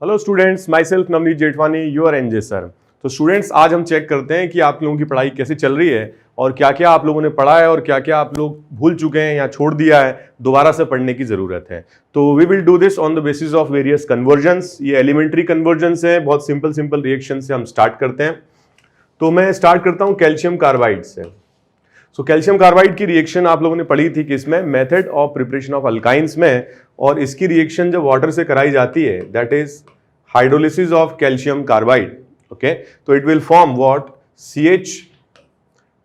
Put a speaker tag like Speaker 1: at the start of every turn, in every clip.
Speaker 1: Hello students, myself Navneet Jethwani, your NJ sir. तो students, आज हम चेक करते हैं कि आप लोगों की पढ़ाई कैसे चल रही है और क्या क्या आप लोगों ने पढ़ा है और क्या क्या आप लोग भूल चुके हैं या छोड़ दिया है, दोबारा से पढ़ने की जरूरत है। तो we will do this on the basis of various conversions. ये एलिमेंट्री कन्वर्जन्स है, बहुत सिंपल सिंपल रिएक्शन से हम स्टार्ट करते हैं। तो मैं स्टार्ट करता हूँ कैल्शियम कार्बाइड से। सो कैल्शियम कार्बाइड की रिएक्शन आप लोगों ने पढ़ी थी किसमें, method of preparation of alkynes में। और इसकी रिएक्शन जब वाटर से कराई जाती है, that is hydrolysis of calcium carbide. Okay, तो it will form what, CH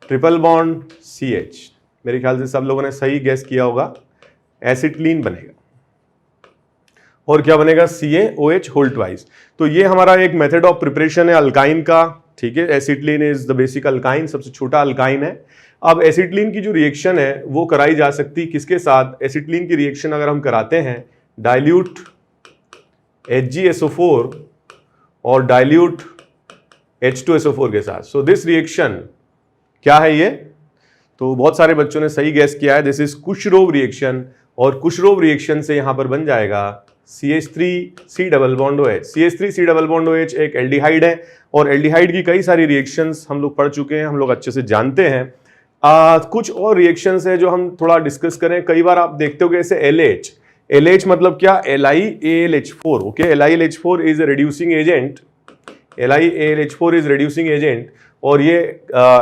Speaker 1: triple bond CH। मेरे ख्याल से सब लोगों ने सही गैस किया होगा। एसिटिलीन बनेगा और क्या बनेगा, CaOH होल ट्वाइस। तो ये हमारा एक मेथड ऑफ प्रिपरेशन है अल्काइन का। ठीक है, acetylene is the basic alkyne, सबसे छोटा अल्काइन है। अब एसिटिलीन की जो रिएक्शन है वो कराई जा सकती किसके साथ, एसिटिलीन की रिएक्शन अगर हम कराते हैं डाइल्यूट HgSO4 और डाइल्यूट H2SO4 के साथ। सो दिस रिएक्शन क्या है ये, तो बहुत सारे बच्चों ने सही गैस किया है, दिस इज कुशरोव रिएक्शन। और कुशरोव रिएक्शन से यहां पर बन जाएगा CH3C double bond OH। CH3C double bond OH एक एल्डिहाइड है और एल्डिहाइड की कई सारी रिएक्शंस हम लोग पढ़ चुके हैं, हम लोग अच्छे से जानते हैं। कुछ और रिएक्शंस है जो हम थोड़ा डिस्कस करें। कई बार आप देखते हो जैसे LH मतलब क्या, LiAlH4। Okay, LiAlH4 is a reducing agent, LiAlH4 is reducing agent और ये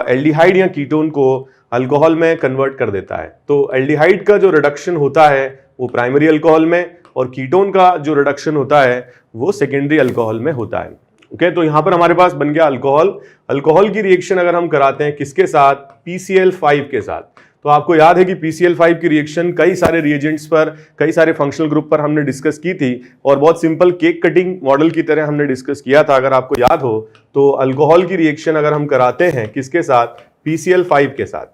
Speaker 1: एल्डिहाइड या कीटोन को अल्कोहल में कन्वर्ट कर देता है। तो एल्डिहाइड का जो रिडक्शन होता है वो प्राइमरी अल्कोहल में और कीटोन का जो रिडक्शन होता है वो सेकेंडरी अल्कोहल में होता है। ओके, तो यहां पर हमारे पास बन गया अल्कोहल। अल्कोहल की रिएक्शन अगर हम कराते हैं किसके साथ, PCl5 के साथ। तो आपको याद है कि PCl5 की रिएक्शन कई सारे रिएजेंट्स पर, कई सारे फंक्शनल ग्रुप पर हमने डिस्कस की थी और बहुत सिंपल केक कटिंग मॉडल की तरह हमने डिस्कस किया था। अगर आपको याद हो तो अल्कोहल की रिएक्शन अगर हम कराते हैं किसके साथ, PCl5 के साथ,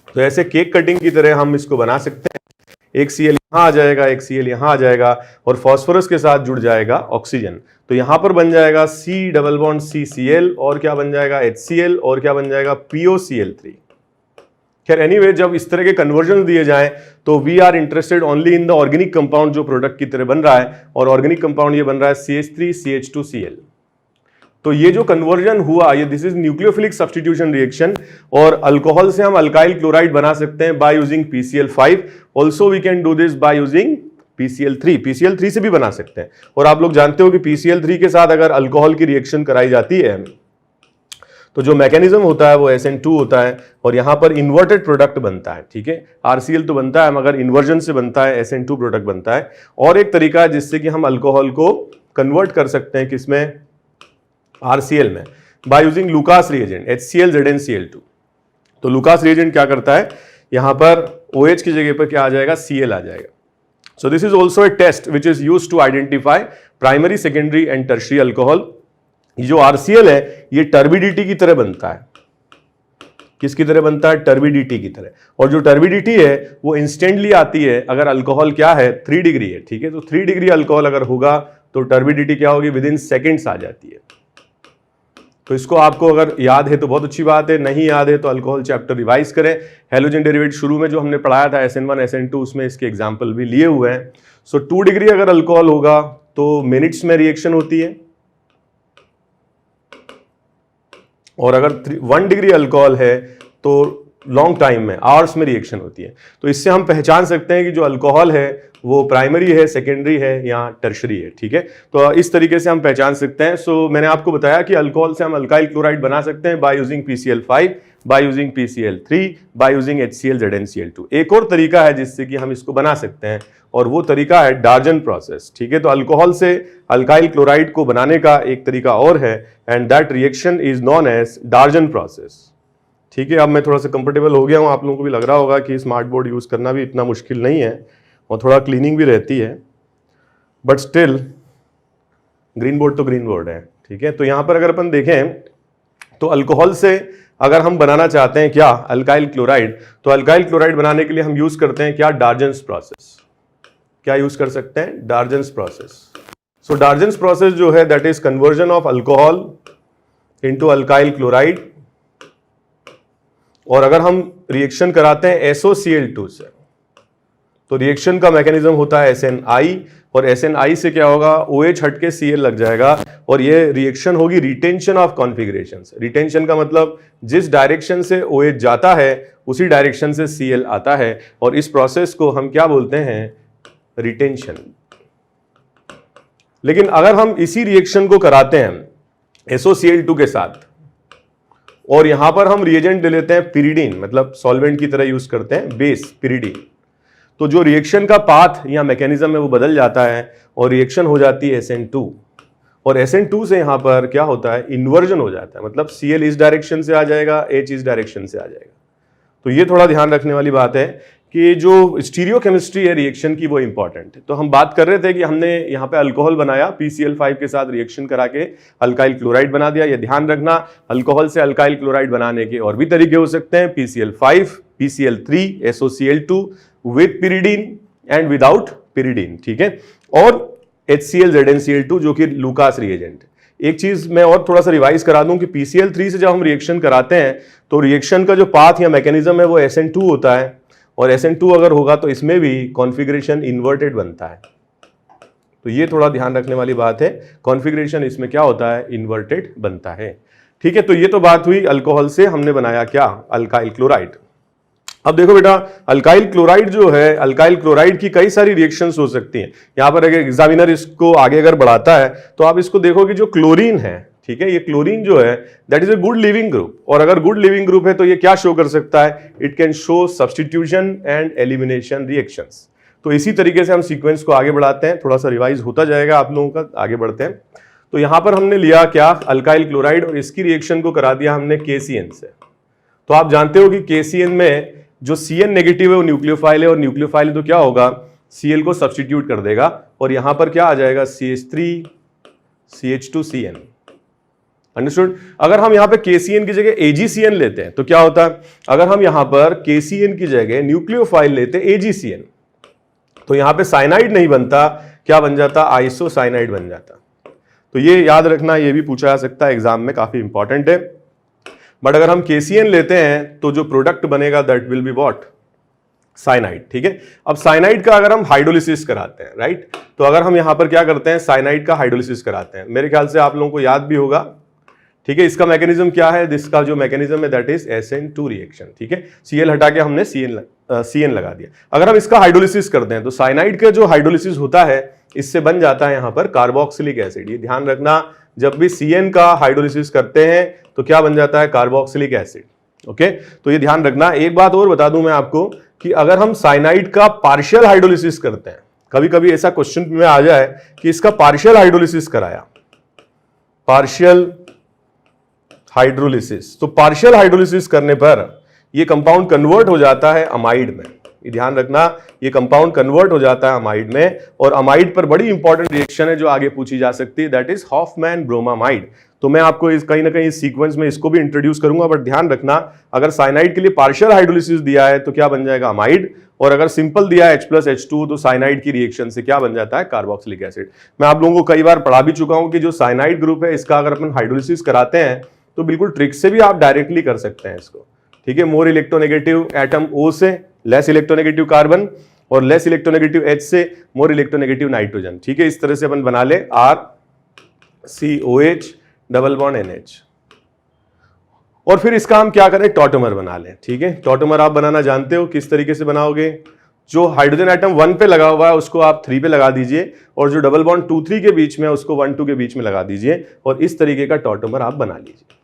Speaker 1: तो ऐसे केक कटिंग की तरह हम इसको बना सकते हैं। एक Cl यहां आ जाएगा, एक Cl यहां आ जाएगा और फास्फोरस के साथ जुड़ जाएगा ऑक्सीजन। तो यहां पर बन जाएगा C डबल बॉन्ड CCl और क्या बन जाएगा, HCl और क्या बन जाएगा, POCl3। खैर एनीवे, जब इस तरह के कन्वर्जन दिए जाएं तो we are interested only in the organic compound जो प्रोडक्ट की तरह बन रहा है, और ऑर्गेनिक कंपाउंड ये बन रहा है CH3CH2Cl। तो ये जो कन्वर्जन हुआ ये this is nucleophilic substitution reaction और अल्कोहल से हम अल्काइल क्लोराइड बना सकते हैं by using PCl5। Also we can do this by using PCl3 से भी बना सकते हैं। और आप लोग जानते हो कि PCl3 के साथ अगर अल्कोहल की रिएक्शन कराई जाती है तो जो मैकेनिज्म होता है वो SN2 होता है और यहां पर इन्वर्टेड प्रोडक्ट बनता है। ठीक है, RCl तो बनता है मगर इन्वर्जन से बनता है, SN2 प्रोडक्ट बनता है। और एक तरीका है जिससे कि हम अल्कोहल को कन्वर्ट कर सकते हैं किसमें, RCl में, by using Lucas reagent HCl-ZnCl2। तो लुकास रिएजेंट क्या करता है, यहां पर OH की जगह पर क्या आ जाएगा, Cl आ जाएगा। So this is also a test which is used to identify primary, secondary and tertiary alcohol. ये जो RCl है ये टर्बिडिटी की तरह बनता है। किसकी तरह बनता है, टर्बिडिटी की तरह। और जो टर्बिडिटी है वो इंस्टेंटली आती है अगर अल्कोहल क्या है, 3 डिग्री है। ठीक है, तो 3 डिग्री अल्कोहल अगर होगा तो टर्बिडिटी क्या होगी, विद इन सेकेंड्स आ जाती है। तो इसको आपको अगर याद है तो बहुत अच्छी बात है, नहीं याद है तो अल्कोहल चैप्टर रिवाइज करें। हेलोजन डेरिवेट शुरू में जो हमने पढ़ाया था SN1 SN2 उसमें इसके एग्जाम्पल भी लिए हुए हैं। सो 2 डिग्री अगर अल्कोहल होगा तो मिनट्स में रिएक्शन होती है और अगर 1 डिग्री अल्कोहल है तो लॉन्ग टाइम में, आवर्स में रिएक्शन होती है। तो इससे हम पहचान सकते हैं कि जो अल्कोहल है वो प्राइमरी है, सेकेंडरी है या टर्शरी है। ठीक है, तो इस तरीके से हम पहचान सकते हैं। सो मैंने आपको बताया कि अल्कोहल से हम अल्काइल क्लोराइड बना सकते हैं by using PCl5, bye using PCl3, by using HCl-ZnCl2। एक और तरीका है जिससे कि हम इसको बना सकते हैं और वो तरीका है डार्जन प्रोसेस। ठीक है, तो अल्कोहल से अल्काइल क्लोराइड को बनाने का एक तरीका और है and that reaction is known as Darzens process. ठीक है, अब मैं थोड़ा सा कंफर्टेबल हो गया हूं, आप लोगों को भी लग रहा होगा कि स्मार्ट बोर्ड यूज करना भी इतना मुश्किल नहीं है और थोड़ा क्लीनिंग भी रहती है, बट स्टिल ग्रीन बोर्ड तो ग्रीन बोर्ड है। ठीक है, तो यहां पर अगर अपन देखें तो अल्कोहल से अगर हम बनाना चाहते हैं क्या, अल्काइल क्लोराइड, तो अल्काइल क्लोराइड बनाने के लिए हम यूज करते हैं क्या, डार्जन्स प्रोसेस। क्या यूज कर सकते हैं, डार्जन्स प्रोसेस। सो डार्जन्स प्रोसेस जो है that is conversion of alcohol into alkyl chloride. और अगर हम रिएक्शन कराते हैं SOCl2 से तो रिएक्शन का मैकेनिज्म होता है SNI, और SNI से क्या होगा, OH हट के Cl लग जाएगा और ये रिएक्शन होगी रिटेंशन ऑफ कॉन्फिगरेशंस। रिटेंशन का मतलब जिस डायरेक्शन से OH जाता है उसी डायरेक्शन से Cl आता है, और इस प्रोसेस को हम क्या बोलते हैं, रिटेंशन। लेकिन अगर हम इसी रिएक्शन को कराते हैं SOCl2 के साथ और यहां पर हम रिएजेंट ले लेते हैं पिरिडीन, मतलब सॉल्वेंट की तरह यूज करते हैं बेस पिरिडीन, तो जो रिएक्शन का पाथ या मैकेनिज्म है वो बदल जाता है और रिएक्शन हो जाती है SN2, और SN2 से यहां पर क्या होता है, इन्वर्जन हो जाता है, मतलब Cl इस डायरेक्शन से आ जाएगा, H इस डायरेक्शन से आ जाएगा। तो ये थोड़ा ध्यान रखने वाली बात है कि जो स्टीरियोकेमिस्ट्री है रिएक्शन की वो इंपॉर्टेंट है। तो हम बात कर रहे थे कि हमने यहाँ पे अल्कोहल बनाया, PCl5 के साथ रिएक्शन करा के अल्काइल क्लोराइड बना दिया। ये ध्यान रखना, अल्कोहल से अल्काइल क्लोराइड बनाने के और भी तरीके हो सकते हैं, PCl5, PCl3, SOCl2 with pyridine and without pyridine, ठीक है, और HCl ZnCl2 जो कि लूकास रिएजेंट। एक चीज मैं और थोड़ा सा रिवाइज करा दूं कि PCl3 से जब हम रिएक्शन कराते हैं तो रिएक्शन का जो पाथ या मैकेनिज्म है वो SN2 होता है, और SN2 अगर होगा तो इसमें भी कॉन्फ़िगरेशन इन्वर्टेड बनता है। तो ये थोड़ा ध्यान रखने वाली बात है, कॉन्फ़िगरेशन इसमें क्या होता है, इन्वर्टेड बनता है, ठीक है। तो ये तो बात हुई अल्कोहल से हमने बनाया क्या, अल्काइल क्लोराइड। अब देखो बेटा, अल्काइल क्लोराइड जो है, अल्काइल क्लोराइड की कई सारी रिएक्शंस हो सकती हैं। यहां पर अगर एग्जामिनर इसको आगे अगर बढ़ाता है तो आप इसको देखो कि जो क्लोरीन है, ठीक है, ये क्लोरीन जो है that is a good leaving group, और अगर गुड लिविंग ग्रुप है तो ये क्या शो कर सकता है, it can show substitution and elimination reactions. तो इसी तरीके से हम सीक्वेंस को आगे बढ़ाते हैं, थोड़ा सा रिवाइज होता जाएगा आप लोगों का, आगे बढ़ते हैं। तो यहां पर हमने लिया क्या, अल्काइल क्लोराइड, और इसकी रिएक्शन को करा दिया हमने KCN से। तो आप जानते हो कि KCN में जो Cn नेगेटिव है वो न्यूक्लियोफाइल है, और न्यूक्लियोफाइल है तो क्या होगा, Cl को सब्स्टिट्यूट कर देगा, और यहां पर क्या आ जाएगा, CH3 CH2CN। अंडरस्टूड। अगर हम यहां पे KCN की जगह AgCN लेते हैं तो क्या होता है, अगर हम यहां पर KCN की जगह न्यूक्लियोफाइल लेते हैं AgCN, तो यहां पे साइनाइड नहीं बनता, क्या बन जाता, आइसोसाइनाइड बन जाता। तो ये याद रखना, ये भी पूछा जा सकता है एग्जाम में, काफी इंपॉर्टेंट है। बट अगर हम KCN लेते हैं तो जो प्रोडक्ट बनेगा that will be what, cyanide, ठीक है। अब साइनाइड का अगर हम हाइड्रोलिसिस कराते हैं, राइट, तो अगर हम यहां पर क्या करते हैं, साइनाइड का हाइड्रोलिसिस कराते हैं, मेरे ख्याल से आप लोगों को याद भी होगा, ठीक है। इसका मैकेनिज्म क्या है, इसका जो मैकेनिज्म है दैट इज SN2 रिएक्शन, ठीक है। Cl हटा के हमने CN लगा दिया। अगर हम इसका हाइड्रोलिसिस करते हैं तो साइनाइड का जो हाइड्रोलिसिस होता है इससे बन जाता है यहां पर कार्बोक्सिलिक एसिड। ये ध्यान रखना, जब भी Cn का हाइड्रोलिसिस करते हैं तो क्या बन जाता है, कार्बोक्सिलिक एसिड, ओके। तो ये ध्यान रखना। एक बात और बता दूं मैं आपको कि अगर हम साइनाइड का पार्शियल हाइड्रोलिसिस करते हैं, कभी कभी ऐसा क्वेश्चन में आ जाए कि इसका पार्शियल हाइड्रोलिसिस कराया, पार्शियल हाइड्रोलिसिस, तो पार्शियल हाइड्रोलिसिस करने पर ये कंपाउंड कन्वर्ट हो जाता है अमाइड में। ये ध्यान रखना, ये कंपाउंड कन्वर्ट हो जाता है अमाइड में, और अमाइड पर बड़ी इंपॉर्टेंट रिएक्शन है जो आगे पूछी जा सकती है, दैट इज हॉफमैन ब्रोमामाइड। तो मैं आपको इस कहीं ना कहीं इस सीक्वेंस में इसको भी इंट्रोड्यूस करूंगा, बट ध्यान रखना, अगर साइनाइड के लिए पार्शियल हाइड्रोलिसिस दिया है तो क्या बन जाएगा, अमाइड, और अगर सिंपल दिया है H+H2 तो साइनाइड की रिएक्शन से क्या बन जाता है, कार्बोक्सिलिक एसिड। मैं आप लोगों को कई बार पढ़ा भी चुका हूं कि जो साइनाइड ग्रुप है इसका अगर अपन हाइड्रोलिसिस कराते हैं तो बिल्कुल ट्रिक से भी आप डायरेक्टली कर सकते हैं इसको, ठीक है। मोर इलेक्ट्रोनेगेटिव एटम O से लेस इलेक्ट्रोनेगेटिव कार्बन, और लेस इलेक्ट्रोनेगेटिव H से मोर इलेक्ट्रोनेगेटिव नाइट्रोजन, ठीक है। इस तरह से अपन बना ले RCOH डबल बॉन्ड NH, और फिर इसका हम क्या करें, टॉटोमर बना लें, ठीक है। टॉटोमर आप बनाना जानते हो, किस तरीके से बनाओगे, जो हाइड्रोजन एटम 1 पे लगा हुआ है उसको आप 3 पे लगा दीजिए, और जो डबल बॉन्ड 2-3 के बीच में उसको 1-2 के बीच में लगा दीजिए, और इस तरीके का टॉटोमर आप बना लीजिए।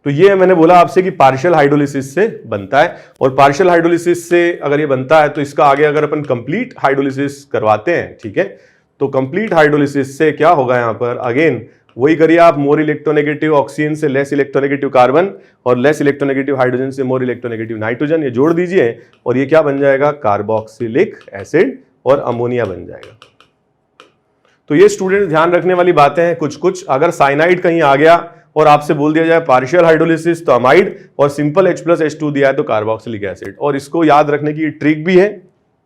Speaker 1: तो ये मैंने बोला आपसे कि पार्शियल हाइड्रोलिसिस से बनता है, और पार्शियल हाइड्रोलिसिस से अगर ये बनता है तो इसका आगे अगर अपन कंप्लीट हाइड्रोलिसिस करवाते हैं, ठीक है, तो कंप्लीट हाइड्रोलिसिस से क्या होगा, यहां पर अगेन वही करिए आप, मोर इलेक्ट्रोनेगेटिव ऑक्सीजन से लेस इलेक्ट्रोनेगेटिव कार्बन, और लेस इलेक्ट्रोनेगेटिव हाइड्रोजन से मोर इलेक्ट्रोनेगेटिव नाइट्रोजन, ये जोड़ दीजिए, और ये क्या बन जाएगा, कार्बोक्सिलिक एसिड, और अमोनिया बन जाएगा। तो ये स्टूडेंट ध्यान रखने वाली बातें हैं कुछ कुछ। अगर साइनाइड कहीं आ गया और आपसे बोल दिया जाए पार्शियल हाइड्रोलिसिस तो अमाइड, और सिंपल H+H2 दिया है तो कार्बोक्सिलिक एसिड। और इसको याद रखने की ट्रिक भी है,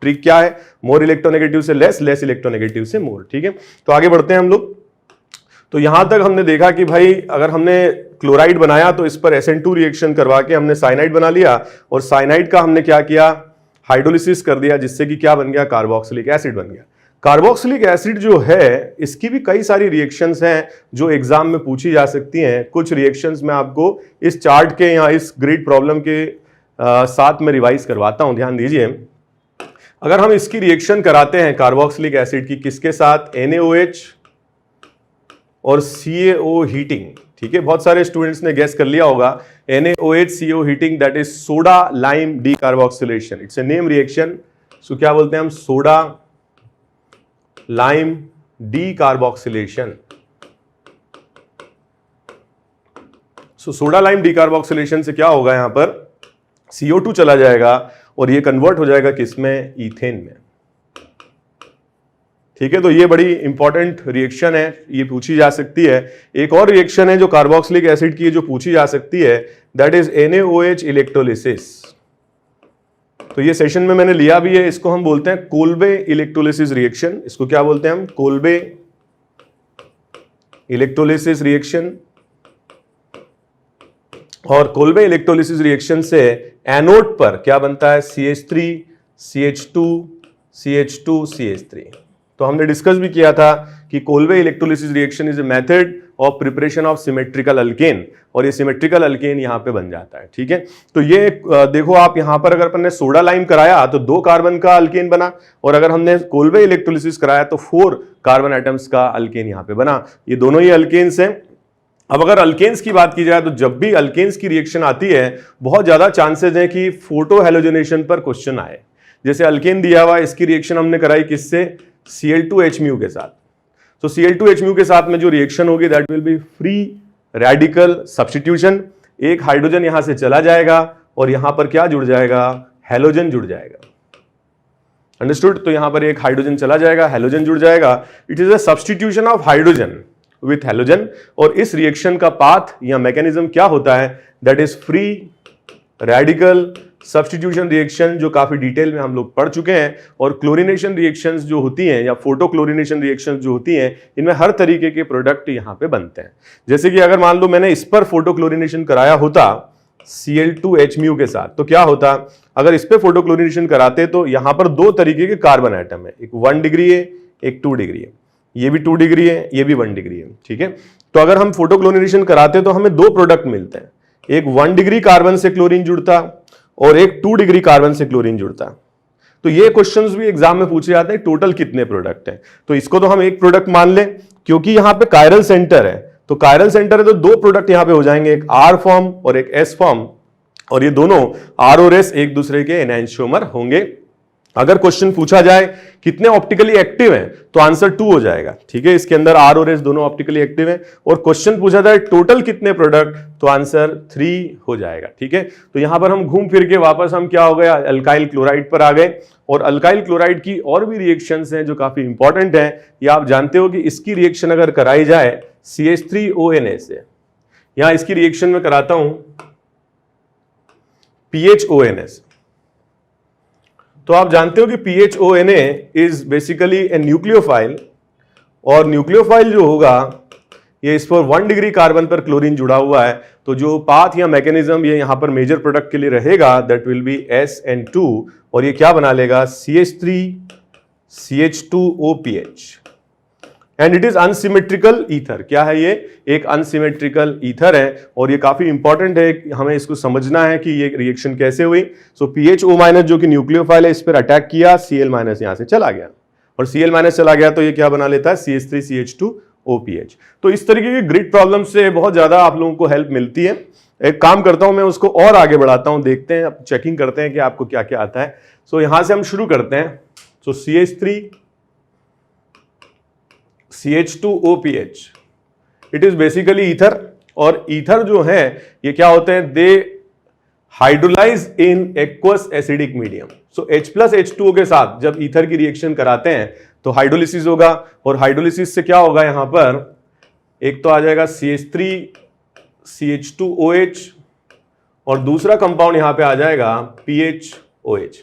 Speaker 1: ट्रिक क्या है, मोर इलेक्ट्रोनेगेटिव से लेस, लेस इलेक्ट्रोनेगेटिव से मोर, ठीक है। तो आगे बढ़ते हैं हम लोग। तो यहां तक हमने देखा कि भाई अगर हमने क्लोराइड बनाया तो इस पर SN2 रिएक्शन करवा के हमने साइनाइड बना लिया, और साइनाइड का हमने क्या किया, हाइड्रोलिसिस कर दिया, जिससे कि क्या बन गया, कार्बोक्सिलिक एसिड बन गया। कार्बोक्सिलिक एसिड जो है इसकी भी कई सारी रिएक्शंस हैं जो एग्जाम में पूछी जा सकती हैं। कुछ रिएक्शंस मैं आपको इस चार्ट के या इस ग्रिड प्रॉब्लम के साथ में रिवाइज करवाता हूं, ध्यान दीजिए। अगर हम इसकी रिएक्शन कराते हैं कार्बोक्सिलिक एसिड की, किसके साथ, NaOH और CaO हीटिंग, ठीक है। बहुत सारे स्टूडेंट्स ने गेस कर लिया होगा NaOH CaO heating, that is soda lime decarboxylation, it's a name reaction. So क्या बोलते हैं हम, soda lime decarboxylation. So soda lime decarboxylation से क्या होगा, यहां पर CO2 चला जाएगा और ये कन्वर्ट हो जाएगा किसमें, ईथेन में, ठीक है। तो ये बड़ी इंपॉर्टेंट रिएक्शन है, ये पूछी जा सकती है। एक और रिएक्शन है जो कार्बोक्सिलिक एसिड की है जो पूछी जा सकती है, दैट इज NaOH इलेक्ट्रोलिसिस। तो ये सेशन में मैंने लिया भी है, इसको हम बोलते हैं कोल्बे इलेक्ट्रोलिसिस रिएक्शन। इसको क्या बोलते हैं हम, कोल्बे इलेक्ट्रोलिसिस रिएक्शन। और कोल्बे इलेक्ट्रोलिसिस रिएक्शन से एनोड पर क्या बनता है, CH3 CH2 CH2 CH3। तो हमने डिस्कस भी किया था कि Kolbe electrolysis reaction is a method of preparation of symmetrical alkane, और ये सिमेट्रिकल अल्केन यहां पे बन जाता है, ठीक है। तो ये देखो आप यहां पर अगर अपन ने सोडा लाइम कराया तो 2 कार्बन का अल्केन बना, और अगर हमने कोल्बे इलेक्ट्रोलिसिस कराया तो 4 कार्बन एटम्स का अल्केन यहां पे बना। ये दोनों ही अल्केन्स हैं। अब अगर अल्केन्स की बात की जाए तो जब भी अल्केन्स की रिएक्शन आती है बहुत ज्यादा चांसेस हैं कि फोटो हेलोजनेशन पर क्वेश्चन आए। जैसे अल्केन दिया हुआ, इसकी रिएक्शन हमने कराई किससे, Cl2H- के साथ। तो Cl2H- के साथ में जो रिएक्शन होगी that will be free radical substitution. एक हाइड्रोजन यहां से चला जाएगा और यहां पर क्या जुड़ जाएगा, हेलोजन जुड़ जाएगा। अंडरस्टूड। तो यहां पर एक हाइड्रोजन चला जाएगा, हेलोजन जुड़ जाएगा। It is a substitution of hydrogen with halogen. और इस रिएक्शन का पाथ या मैकेनिज्म क्या होता है, that is free radical substitution reaction, जो काफी डिटेल में हम लोग पढ़ चुके हैं। और क्लोरीनेशन रिएक्शंस जो होती हैं या फोटो क्लोरीनेशन रिएक्शंस जो होती हैं, इनमें हर तरीके के प्रोडक्ट यहां पे बनते हैं। जैसे कि अगर मान लो मैंने इस पर फोटो क्लोरीनेशन कराया होता Cl2H- के साथ, तो क्या होता, अगर इस पे फोटो क्लोरीनेशन कराते तो यहां पर 2 तरीके के कार्बन एटम है, एक 1 डिग्री है, एक 2 डिग्री है। ये भी 2 डिग्री है, ये भी 1 डिग्री है, ठीक है। तो अगर हम फोटो क्लोरीनेशन कराते तो हमें 2 प्रोडक्ट मिलते हैं, एक 1 डिग्री कार्बन से क्लोरीन जुड़ता और एक 2 डिग्री कार्बन से क्लोरीन जुड़ता। तो ये क्वेश्चंस भी एग्जाम में पूछे जाते हैं, टोटल कितने प्रोडक्ट हैं। तो इसको तो हम एक प्रोडक्ट मान लें, क्योंकि यहां पे कायरल सेंटर है, तो कायरल सेंटर है तो 2 प्रोडक्ट यहां पे हो जाएंगे, एक R फॉर्म और एक S फॉर्म, और ये दोनों R और S एक दूसरे के एनहांसोमर होंगे। अगर क्वेश्चन पूछा जाए कितने ऑप्टिकली एक्टिव हैं तो आंसर 2 हो जाएगा, ठीक है। इसके अंदर R और S दोनों ऑप्टिकली एक्टिव हैं। और क्वेश्चन पूछा जाए टोटल कितने प्रोडक्ट, तो आंसर 3 हो जाएगा, ठीक है। तो यहां पर हम घूम फिर के वापस हम क्या हो गया, अल्काइल क्लोराइड पर आ गए। और अल्काइल क्लोराइड की और भी रिएक्शंस हैं जो काफी इंपॉर्टेंट हैं। ये आप जानते हो कि इसकी रिएक्शन अगर कराई जाए CH3ONA से, यहां इसकी रिएक्शन में कराता हूं PHONA से। तो आप जानते हो कि PHONA is basically a nucleophile, और न्यूक्लियोफाइल जो होगा ये इस पर 1 डिग्री कार्बन पर क्लोरीन जुड़ा हुआ है। तो जो पाथ या मैकेनिज्म ये यहां पर मेजर प्रोडक्ट के लिए रहेगा दैट विल बी SN2, और ये क्या बना लेगा, CH3 CH2OPH, and it is unsymmetrical ether. क्या है ये, एक अनसिमेट्रिकल ईथर है। और ये काफी इंपॉर्टेंट है, हमें इसको समझना है कि ये रिएक्शन कैसे हुई। सो PHO- जो कि न्यूक्लियोफाइल है, इस पर अटैक किया, Cl- यहां से चला गया, और Cl- चला गया तो ये क्या बना लेता है, CH3 CH2OPH। तो इस तरीके की ग्रिड प्रॉब्लम से बहुत ज्यादा आप लोगों को हेल्प मिलती है। एक काम करता हूं मैं उसको और आगे बढ़ाता हूं, देखते हैं, अब चेकिंग करते हैं कि आपको क्या क्या आता है। सो यहां से हम शुरू करते हैं। So CH3 CH2OPH, it is basically ether. और ईथर जो है ये क्या होते हैं, they hydrolyse in aqueous acidic medium. So H+H2O के साथ जब ईथर की रिएक्शन कराते हैं तो हाइड्रोलिसिस होगा, और हाइड्रोलिसिस से क्या होगा, यहां पर एक तो आ जाएगा CH3 CH2OH, और दूसरा कंपाउंड यहां पे आ जाएगा PHOH।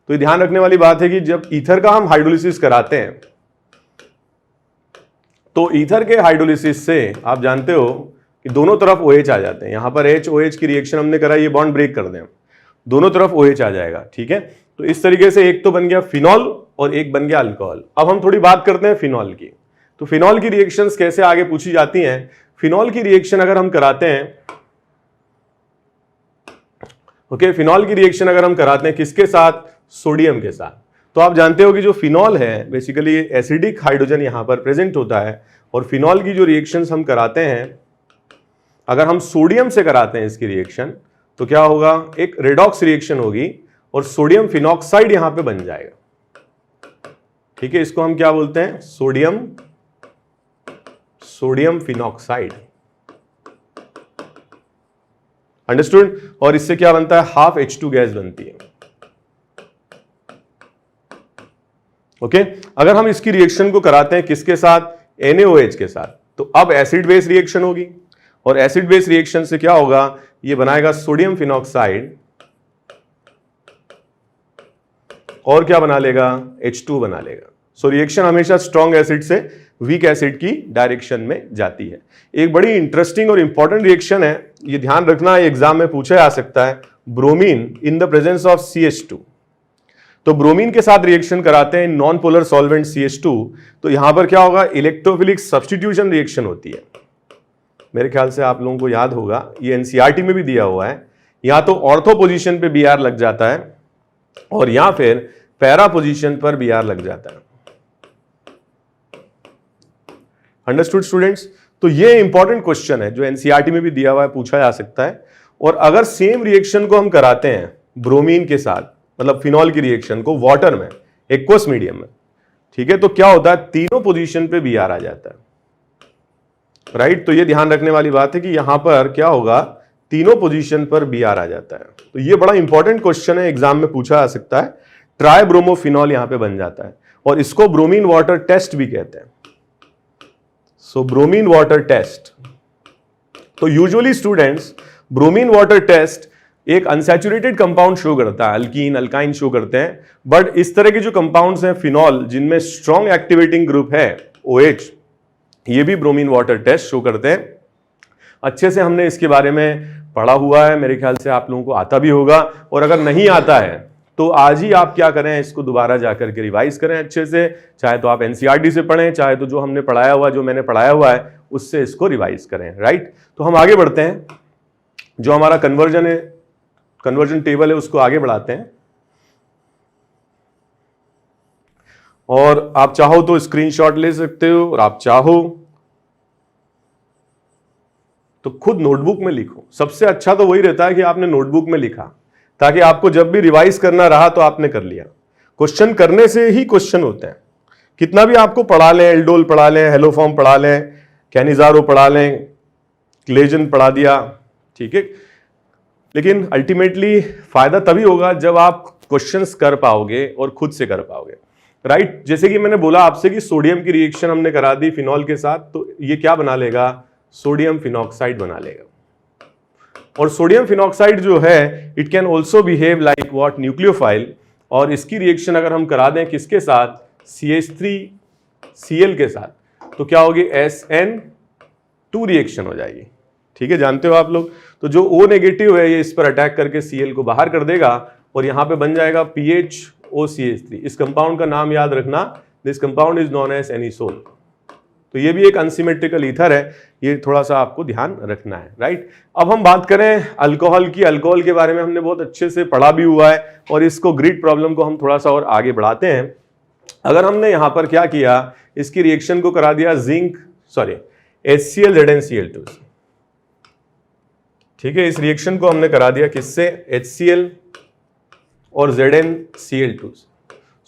Speaker 1: तो ये ध्यान रखने वाली बात है कि जब ईथर का हम हाइड्रोलिसिस कराते हैं तो ईथर के हाइड्रोलिसिस से आप जानते हो कि दोनों तरफ OH आ जाते हैं। यहां पर HOH की रिएक्शन हमने कराई, ये बॉन्ड ब्रेक कर दें, दोनों तरफ OH आ जाएगा, ठीक है। तो इस तरीके से एक तो बन गया फिनॉल और एक बन गया अल्कोहल। अब हम थोड़ी बात करते हैं फिनॉल की। तो फिनॉल की रिएक्शंस कैसे आगे पूछी जाती हैं। फिनॉल की रिएक्शन अगर हम कराते हैं, ओके, फिनॉल की रिएक्शन अगर हम कराते हैं किसके साथ, सोडियम के साथ। तो आप जानते हो कि जो फिनॉल है बेसिकली एसिडिक हाइड्रोजन यहां पर प्रेजेंट होता है, और फिनॉल की जो रिएक्शंस हम कराते हैं अगर हम सोडियम से कराते हैं इसकी रिएक्शन, तो क्या होगा, एक रेडॉक्स रिएक्शन होगी और सोडियम फिनॉक्साइड यहां पे बन जाएगा, ठीक है। इसको हम क्या बोलते हैं, सोडियम फिनॉक्साइड, अंडरस्टूड। और इससे क्या बनता है, हाफ H2 गैस बनती है, ओके। अगर हम इसकी रिएक्शन को कराते हैं किसके साथ, NaOH के साथ, तो अब एसिड बेस रिएक्शन होगी, और एसिड बेस रिएक्शन से क्या होगा, ये बनाएगा सोडियम फिनॉक्साइड और क्या बना लेगा, H2 बना लेगा। सो रिएक्शन हमेशा स्ट्रॉन्ग एसिड से वीक एसिड की डायरेक्शन में जाती है। एक बड़ी इंटरेस्टिंग और इंपॉर्टेंट रिएक्शन है, ये ध्यान रखना, एग्जाम में पूछा जा सकता है, bromine in the presence of CH2। तो ब्रोमीन के साथ रिएक्शन कराते हैं नॉन पोलर सॉल्वेंट CH2, तो यहां पर क्या होगा, इलेक्ट्रोफिलिक सब्स्टिट्यूशन रिएक्शन होती है। मेरे ख्याल से आप लोगों को याद होगा, ये NCERT में भी दिया हुआ है, या तो ऑर्थो पोजीशन पे Br लग जाता है और या फिर पैरा पोजीशन पर Br लग जाता है, अंडरस्टूड स्टूडेंट्स। तो ये इंपॉर्टेंट क्वेश्चन है जो NCERT में भी दिया हुआ है, पूछा जा सकता है। और अगर सेम रिएक्शन को हम कराते हैं ब्रोमीन के साथ, मतलब फिनॉल की रिएक्शन को वाटर में, एक्वस मीडियम में, ठीक है, तो क्या होता है, तीनों पोजीशन पे Br आ जाता है, राइट। तो ये ध्यान रखने वाली बात है कि यहां पर क्या होगा, तीनों पोजीशन पर Br आ जाता है। तो ये बड़ा इंपॉर्टेंट क्वेश्चन है, एग्जाम में पूछा जा सकता है। ट्राइब्रोमोफिनॉल यहां पे बन जाता है, और इसको ब्रोमीन वाटर टेस्ट भी कहते हैं। सो ब्रोमीन वाटर टेस्ट, तो usually students bromine water test एक अनसैचुरेटेड कंपाउंड शो करता है, अल्कीन अल्काइन शो करते हैं, बट इस तरह के जो कंपाउंड्स हैं फिनॉल जिनमें स्ट्रॉन्ग एक्टिवेटिंग ग्रुप है OH, ये भी ब्रोमीन वाटर टेस्ट शो करते हैं। अच्छे से हमने इसके बारे में पढ़ा हुआ है, मेरे ख्याल से आप लोगों को आता भी होगा, और अगर नहीं आता है तो आज ही आप क्या करें, इसको दोबारा जाकर के रिवाइज करें अच्छे से, चाहे तो आप NCERT से पढ़ें, चाहे तो जो हमने पढ़ाया हुआ, जो मैंने पढ़ाया हुआ है उससे इसको रिवाइज करें, राइट। तो हम आगे बढ़ते हैं, जो हमारा कन्वर्जन टेबल है उसको आगे बढ़ाते हैं, और आप चाहो तो स्क्रीनशॉट ले सकते हो, और आप चाहो तो खुद नोटबुक में लिखो। सबसे अच्छा तो वही रहता है कि आपने नोटबुक में लिखा, ताकि आपको जब भी रिवाइज करना रहा तो आपने कर लिया। क्वेश्चन करने से ही क्वेश्चन होते हैं, कितना भी आपको पढ़ा लें, एल्डोल पढ़ा लें, हेलोफॉर्म पढ़ा लें, कैनिजारो पढ़ा लें, क्लेजन पढ़ा दिया, ठीक है, लेकिन अल्टीमेटली फायदा तभी होगा जब आप क्वेश्चंस कर पाओगे और खुद से कर पाओगे, राइट। जैसे कि मैंने बोला आपसे कि सोडियम की रिएक्शन हमने करा दी फिनॉल के साथ, तो ये क्या बना लेगा, सोडियम फिनॉक्साइड बना लेगा। और सोडियम फिनॉक्साइड जो है, it can also behave like what, nucleophile. और इसकी रिएक्शन अगर हम करा दें किसके साथ, CH3Cl के साथ, तो क्या होगी, SN2 रिएक्शन हो जाएगी, ठीक है, जानते हो आप लोग। तो जो O नेगेटिव है ये इस पर अटैक करके Cl को बाहर कर देगा, और यहां पे बन जाएगा PHOCH3। इस कंपाउंड का नाम याद रखना, this compound is known as anisole. तो ये भी एक अनसिमेट्रिकल ईथर है, ये थोड़ा सा आपको ध्यान रखना है, राइट। अब हम बात करें अल्कोहल की। अल्कोहल के बारे में हमने बहुत अच्छे से पढ़ा भी हुआ है, और इसको ग्रिड प्रॉब्लम को हम थोड़ा सा और आगे बढ़ाते हैं। अगर हमने यहां पर क्या किया, इसकी रिएक्शन को करा दिया HCl ZnCl2, ठीक है, इस रिएक्शन को हमने करा दिया किससे, HCl और ZnCl2।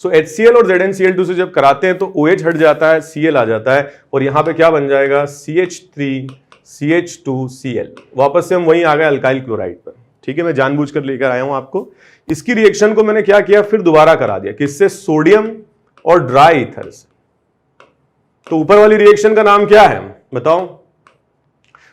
Speaker 1: सो HCl और ZnCl2 से जब कराते हैं तो OH हट जाता है, Cl आ जाता है, और यहां पे क्या बन जाएगा, CH3CH2Cl। वापस से हम वहीं आ गए अल्काइल क्लोराइड पर, ठीक है, मैं जानबूझकर लेकर आया हूं आपको। इसकी रिएक्शन को मैंने क्या किया, फिर दोबारा करा दिया, किससे, सोडियम और ड्राई ईथर से। तो ऊपर वाली रिएक्शन का नाम क्या है बताओ।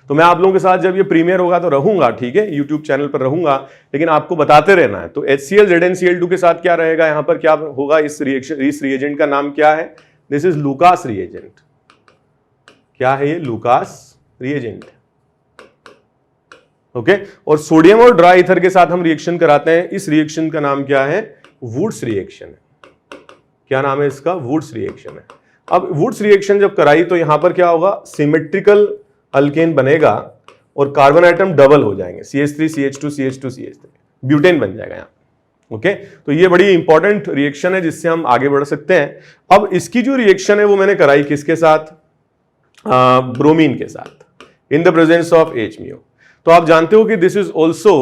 Speaker 1: तो मैं आप लोगों के साथ जब ये प्रीमियर होगा तो रहूंगा, ठीक है, यूट्यूब चैनल पर रहूंगा, लेकिन आपको बताते रहना है। तो HCl ZnCl2 के साथ क्या रहेगा, यहां पर क्या होगा, इस रिएजेंट का नाम क्या है, दिस इज लूकास रिएजेंट। क्या है ये, लूकास रिएजेंट, ओके। और सोडियम और ड्राई ईथर के साथ हम रिएक्शन कराते हैं, इस रिएक्शन का नाम क्या है? वुड्स रिएक्शन है। क्या नाम है इसका? वुड्स रिएक्शन है। अब वुड्स रिएक्शन जब कराई तो यहां पर क्या होगा? सिमेट्रिकल अल्केन बनेगा और कार्बन आइटम डबल हो जाएंगे, CH3 CH2 CH2 CH3, butane बन जाएगा यहां। ओके, तो ये बड़ी इंपॉर्टेंट रिएक्शन है जिससे हम आगे बढ़ सकते हैं। अब इसकी जो रिएक्शन है वो मैंने कराई किसके साथ? ब्रोमीन के साथ, in the presence of HMO। तो आप जानते हो कि this is also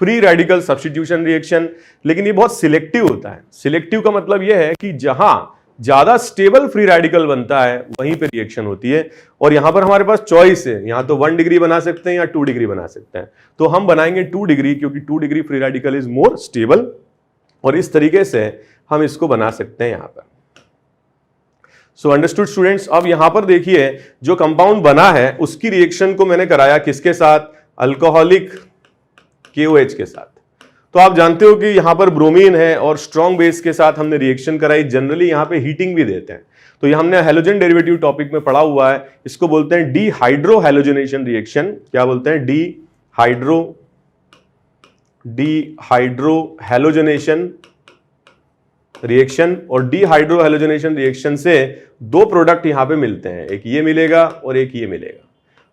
Speaker 1: free radical substitution reaction, लेकिन ये बहुत सिलेक्टिव होता है। सिलेक्टिव का मतलब यह है कि जहां ज्यादा स्टेबल फ्री रेडिकल बनता है वहीं पे रिएक्शन होती है। और यहां पर हमारे पास चॉइस है, यहां तो 1 डिग्री बना सकते हैं या 2 डिग्री बना सकते हैं, तो हम बनाएंगे 2 डिग्री, क्योंकि 2 degree free radical is more stable, और इस तरीके से हम इसको बना सकते हैं यहां पर। So understood students. अब यहां पर देखिए जो कंपाउंड बना है उसकी रिएक्शन को मैंने कराया किसके साथ? अल्कोहलिक KOH के साथ। तो आप जानते हो कि यहां पर ब्रोमीन है और स्ट्रॉन्ग बेस के साथ हमने रिएक्शन कराई। जनरली यहां पे हीटिंग भी देते हैं, तो ये हमने हैलोजन डेरिवेटिव टॉपिक में पढ़ा हुआ है, इसको बोलते हैं डीहाइड्रो हैलोजनेशन रिएक्शन। क्या बोलते हैं? Dehydro halogenation reaction. और डीहाइड्रो हैलोजनेशन रिएक्शन से 2 प्रोडक्ट यहां पे मिलते हैं, एक ये मिलेगा और एक ये मिलेगा।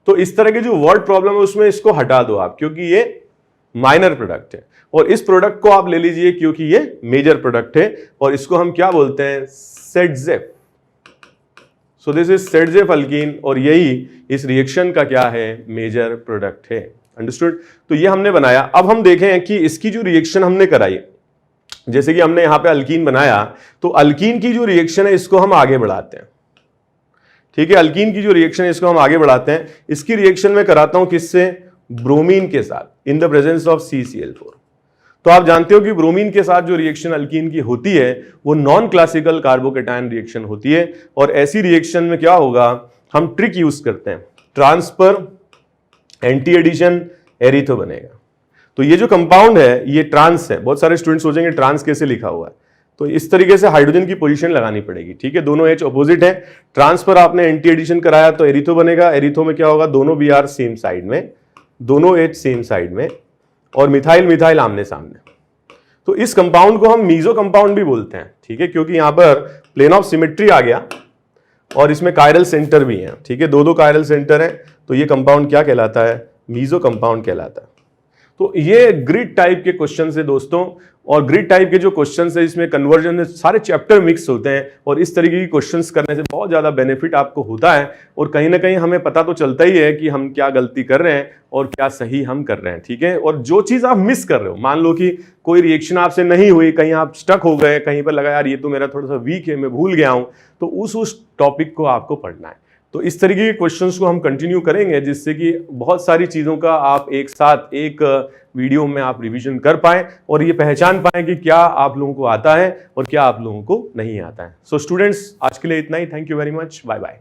Speaker 1: तो इस तरह के जो वर्ड प्रॉब्लम है उसमें इसको हटा दो आप, क्योंकि ये माइनर प्रोडक्ट है, और इस प्रोडक्ट को आप ले लीजिए क्योंकि ये मेजर प्रोडक्ट है, और इसको हम क्या बोलते हैं? सेडजेफ। सो दिस इज सेडजेफ अल्कीन, और यही इस रिएक्शन का क्या है? मेजर प्रोडक्ट है। अंडरस्टूड। तो ये हमने बनाया। अब हम देखें कि इसकी जो रिएक्शन हमने कराई, जैसे कि हमने यहां पे अल्कीन बनाया, तो अल्कीन की जो रिएक्शन है इसको हम आगे बढ़ाते हैं। ठीक है, अल्कीन की जो रिएक्शन है इसको हम आगे बढ़ाते हैं। इसकी रिएक्शन में कराता हूं किससे? ब्रोमीन के साथ, in the presence of CCl4। तो आप जानते हो कि ब्रोमीन के साथ जो रिएक्शन अल्कीन की होती है वो नॉन क्लासिकल कार्बोकेटायन रिएक्शन होती है, और ऐसी रिएक्शन में क्या होगा? हम ट्रिक यूज करते हैं, ट्रांसफर एंटी एडिशन एरिथो बनेगा। तो ये जो कंपाउंड है ये ट्रांस है। बहुत सारे स्टूडेंट सोचेंगे ट्रांस कैसे लिखा हुआ है, तो इस तरीके से हाइड्रोजन की पोजीशन लगानी पड़ेगी। ठीक है, दोनों H अपोजिट है, ट्रांसफर आपने एंटी एडिशन कराया तो एरिथो बनेगा। एरिथो में क्या होगा? दोनों Br सेम साइड में, दोनों H सेम साइड में, और मिथाइल मिथाइल आमने सामने। तो इस कंपाउंड को हम मीजो कंपाउंड भी बोलते हैं। ठीक है, क्योंकि यहां पर प्लेन ऑफ सिमेट्री आ गया और इसमें कायरल सेंटर भी है। ठीक है, 2 कायरल सेंटर है, तो ये कंपाउंड क्या कहलाता है? मीजो कंपाउंड कहलाता है। तो ये ग्रिड टाइप के क्वेश्चन है दोस्तों, और ग्रिड टाइप के जो क्वेश्चन है इसमें कन्वर्जन में सारे चैप्टर मिक्स होते हैं, और इस तरीके की क्वेश्चंस करने से बहुत ज्यादा बेनिफिट आपको होता है, और कहीं ना कहीं हमें पता तो चलता ही है कि हम क्या गलती कर रहे हैं और क्या सही हम कर रहे हैं। ठीक है, और जो चीज आप मिस कर रहे हो, मान लो कि कोई रिएक्शन आपसे नहीं हुई, कहीं आप स्टक हो गए, कहीं पर लगा यार ये तो मेरा थोड़ा सा वीक है, मैं भूल गया हूं, तो उस टॉपिक को आपको पढ़ना है। तो इस तरीके के क्वेश्चंस को हम कंटिन्यू करेंगे, जिससे कि बहुत सारी चीज़ों का आप एक साथ एक वीडियो में आप रिवीजन कर पाएं और ये पहचान पाएं कि क्या आप लोगों को आता है और क्या आप लोगों को नहीं आता है। सो स्टूडेंट्स, आज के लिए इतना ही। Thank you very much, bye bye.